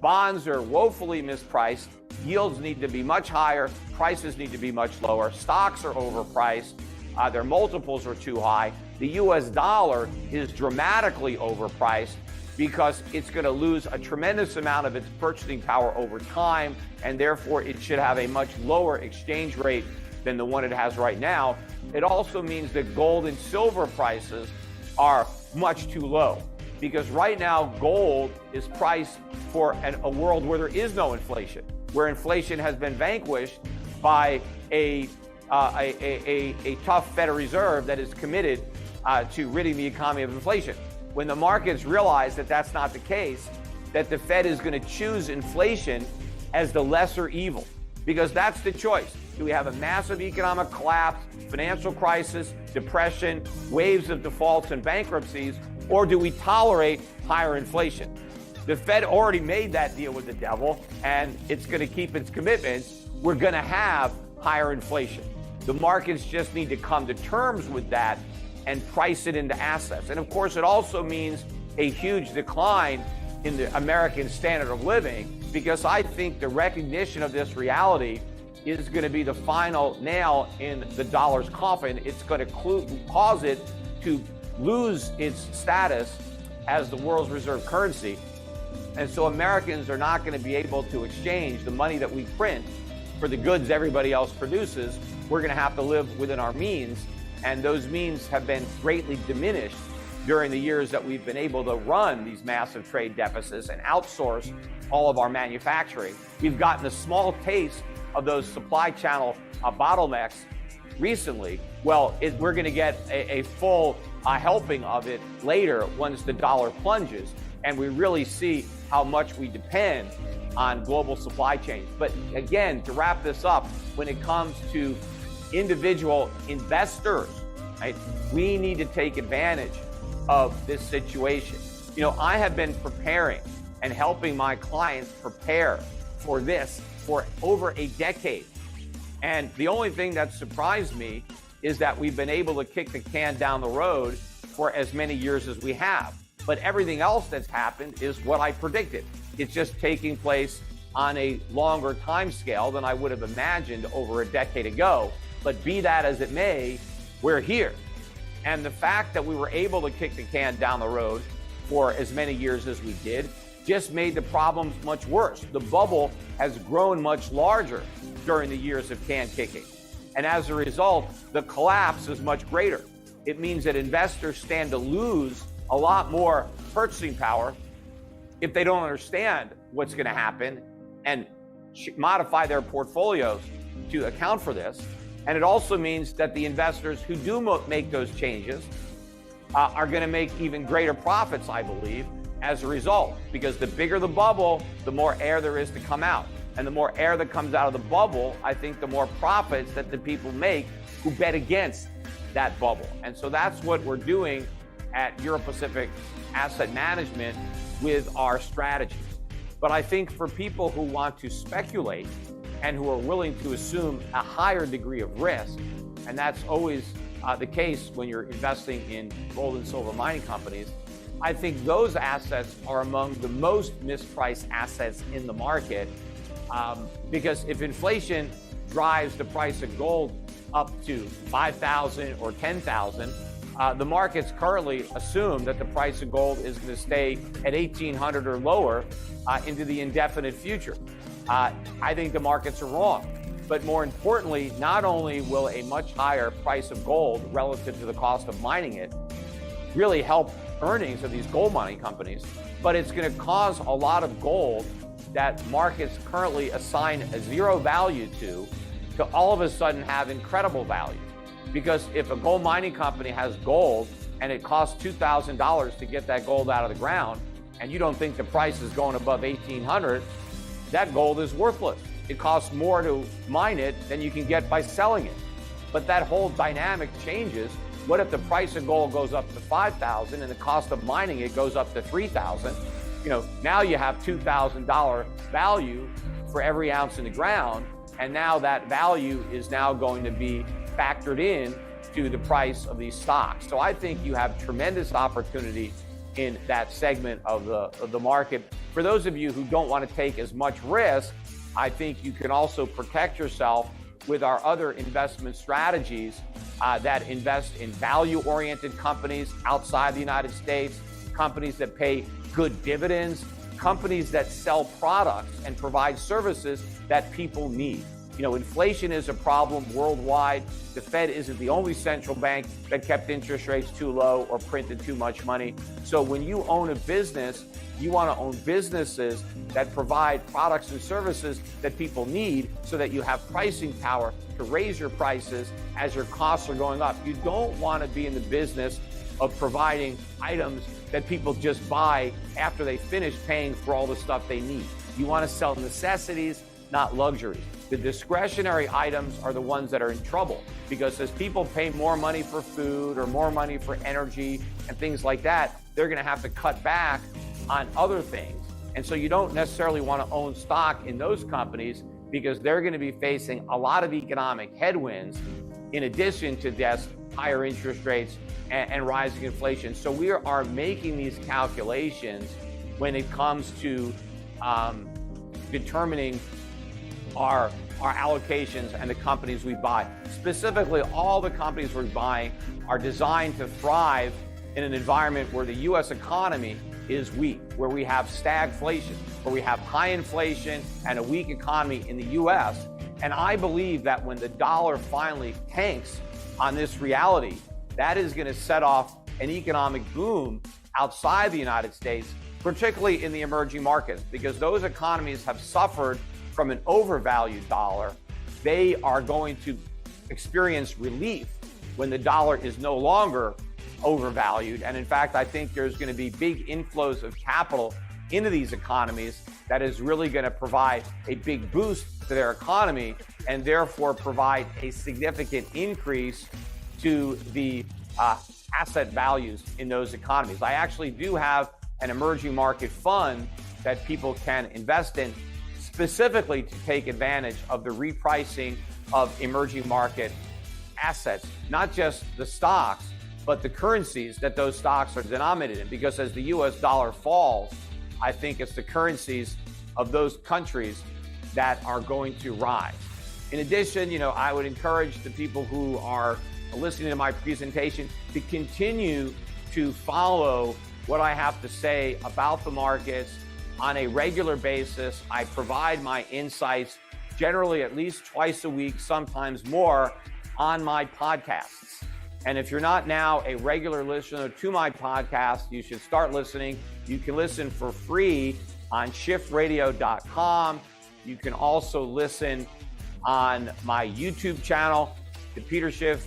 bonds are woefully mispriced. Yields need to be much higher. Prices need to be much lower. Stocks are overpriced. Their multiples are too high. The US dollar is dramatically overpriced because it's going to lose a tremendous amount of its purchasing power over time, and therefore it should have a much lower exchange rate than the one it has right now. It also means that gold and silver prices are much too low, because right now gold is priced for a world where there is no inflation, where inflation has been vanquished by a tough Federal Reserve that is committed to ridding the economy of inflation. When the markets realize that that's not the case, that the Fed is going to choose inflation as the lesser evil, because that's the choice. Do we have a massive economic collapse, financial crisis, depression, waves of defaults and bankruptcies, or do we tolerate higher inflation? The Fed already made that deal with the devil, and it's going to keep its commitments. We're going to have higher inflation. The markets just need to come to terms with that and price it into assets. And of course, it also means a huge decline in the American standard of living, because I think the recognition of this reality is going to be the final nail in the dollar's coffin. It's going to cause it to lose its status as the world's reserve currency. And so Americans are not going to be able to exchange the money that we print for the goods everybody else produces. We're going to have to live within our means. And those means have been greatly diminished during the years that we've been able to run these massive trade deficits and outsource all of our manufacturing. We've gotten a small taste of those supply channel bottlenecks recently. Well, we're going to get a full helping of it later once the dollar plunges and we really see how much we depend on global supply chains. But again, to wrap this up, when it comes to individual investors, right, we need to take advantage of this situation. You know, I have been preparing and helping my clients prepare for this for over a decade. And the only thing that surprised me is that we've been able to kick the can down the road for as many years as we have. But everything else that's happened is what I predicted. It's just taking place on a longer time scale than I would have imagined over a decade ago. But be that as it may, we're here. And the fact that we were able to kick the can down the road for as many years as we did just made the problems much worse. The bubble has grown much larger during the years of can kicking. And as a result, the collapse is much greater. It means that investors stand to lose a lot more purchasing power if they don't understand what's going to happen and modify their portfolios to account for this. And it also means that the investors who do make those changes are going to make even greater profits, I believe, as a result, because the bigger the bubble, the more air there is to come out. And the more air that comes out of the bubble, I think the more profits that the people make who bet against that bubble. And so that's what we're doing at Euro Pacific Asset Management with our strategies. But I think for people who want to speculate and who are willing to assume a higher degree of risk, and that's always the case when you're investing in gold and silver mining companies, I think those assets are among the most mispriced assets in the market, because if inflation drives the price of gold up to 5,000 or 10,000, the markets currently assume that the price of gold is going to stay at 1,800 or lower into the indefinite future. I think the markets are wrong. But more importantly, not only will a much higher price of gold relative to the cost of mining it really help earnings of these gold mining companies, but it's going to cause a lot of gold that markets currently assign a zero value to all of a sudden have incredible value. Because if a gold mining company has gold and it costs $2,000 to get that gold out of the ground, and you don't think the price is going above 1,800, that gold is worthless. It costs more to mine it than you can get by selling it. But that whole dynamic changes. What if the price of gold goes up to 5,000 and the cost of mining it goes up to 3,000? You know, now you have $2,000 value for every ounce in the ground, and now that value is now going to be factored in to the price of these stocks. So I think you have tremendous opportunity in that segment of the market For those of you who don't want to take as much risk, I think you can also protect yourself with our other investment strategies that invest in value-oriented companies outside the United States, companies that pay good dividends, companies that sell products and provide services that people need. You know, inflation is a problem worldwide. The Fed isn't the only central bank that kept interest rates too low or printed too much money. So when you own a business, you want to own businesses that provide products and services that people need so that you have pricing power to raise your prices as your costs are going up. You don't want to be in the business of providing items that people just buy after they finish paying for all the stuff they need. You want to sell necessities, not luxuries. The discretionary items are the ones that are in trouble because as people pay more money for food or more money for energy and things like that, they're going to have to cut back on other things. And so you don't necessarily want to own stock in those companies because they're going to be facing a lot of economic headwinds in addition to just higher interest rates and rising inflation. So we are making these calculations when it comes to determining our allocations and the companies we buy. Specifically, all the companies we're buying are designed to thrive in an environment where the U.S. economy is weak, where we have stagflation, where we have high inflation and a weak economy in the U.S. And I believe that when the dollar finally tanks on this reality, that is going to set off an economic boom outside the United States, particularly in the emerging markets, because those economies have suffered from an overvalued dollar. They are going to experience relief when the dollar is no longer overvalued. And in fact, I think there's going to be big inflows of capital into these economies that is really going to provide a big boost to their economy and therefore provide a significant increase to the asset values in those economies. I actually do have an emerging market fund that people can invest in specifically to take advantage of the repricing of emerging market assets, not just the stocks, but the currencies that those stocks are denominated in. Because as the US dollar falls, I think it's the currencies of those countries that are going to rise. In addition, you know, I would encourage the people who are listening to my presentation to continue to follow what I have to say about the markets on a regular basis. I provide my insights generally at least twice a week, sometimes more, on my podcasts. And if you're not now a regular listener to my podcast, you should start listening. You can listen for free on schiffradio.com. You can also listen on my YouTube channel, the Peter Schiff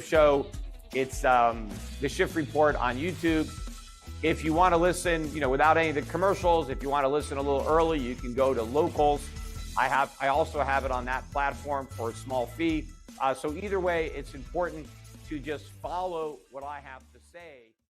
Show. It's the Schiff Report on YouTube. If you want to listen, you know, without any of the commercials, if you want to listen a little early, you can go to Locals. I also have it on that platform for a small fee. So either way, it's important to just follow what I have to say.